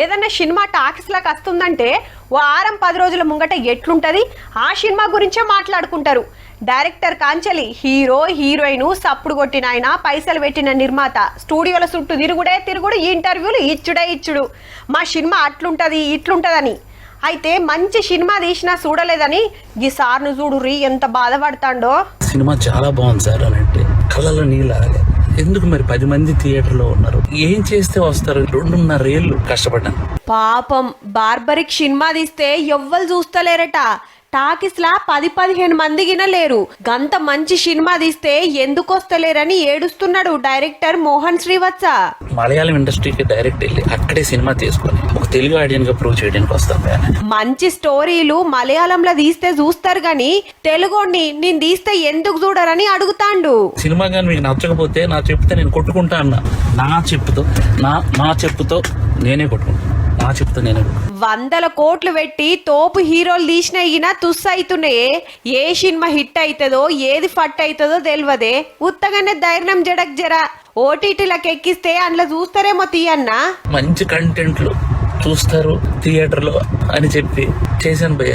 ఏదన్నా cinema talkies లాగా వస్తుందంటే వారం 10 రోజుల ముంగట ఎట్లుంటది ఆ సినిమా గురించే మాట్లాడుకుంటారు. డైరెక్టర్ కాంచలి, హీరో హీరోయిన్, సప్పుడు కొట్టిన ఆయన, పైసలు పెట్టిన నిర్మాత, స్టూడియోల చుట్టూ తిరుగుడు, ఇంటర్వ్యూలు ఇచ్చుడు. మా సినిమా అట్లుంటది ఇట్లుంటదని. అయితే మంచి సినిమా తీసినా చూడలేదని ఈ సార్ను చూడుర్రి ఎంత బాధపడతాండో. సినిమా చాలా బాగుంది సార్ అని అంటే కళ్ళలో నీళ్ళు ఎందుకు మరి 10 మంది థియేటర్లో ఉన్నారు, ఏం చేస్తే వస్తారు? 2.5 ఏళ్ళు కష్టపడ్డాను. పాపం బార్బరిక్ సినిమా తీస్తే ఎవ్వరు చూస్తలేరట. టాకీస్ లా 10-15 మంది గిన లేరు. గంత మంచి సినిమా తీస్తే ఎందుకు వస్తలేరని ఏడుస్తున్నాడు డైరెక్టర్ మోహన్ శ్రీవత్స. మలయాళం ఇండస్ట్రీకి డైరెక్ట్ వెళ్ళి అక్కడే సినిమా తీసుకొని ఒక తెలుగు ఆడియన్స్ గా ప్రూవ్ చేయడానికి వస్తాం. మంచి స్టోరీలు మలయాళంలో తీస్తే చూస్తారు గాని తెలుగుని నేను తీస్తే ఎందుకు చూడరని అడుగుతాండు. సినిమా గాని మీకు నచ్చకపోతే నా చెప్తే నేను కొట్టుకుంటా అన్న. నా చెప్పుతో నేనే కొట్టుకుంటా. 100 కోట్లు పెట్టి తోపు హీరోలు తీసిన తుస్సు అవుతున్నాయే. ఏ సినిమా హిట్ అవుతుందో ఏది ఫట్ అవుతుందో తెలియదే. ఉత్తగానే ధైర్యం జర ఓటీటీలకు ఎక్కిస్తే అందులో చూస్తారేమో తీయన్నా. మంచి కంటెంట్లు చూస్తారు థియేటర్ లో అని చెప్పి చేశాను భయ్య.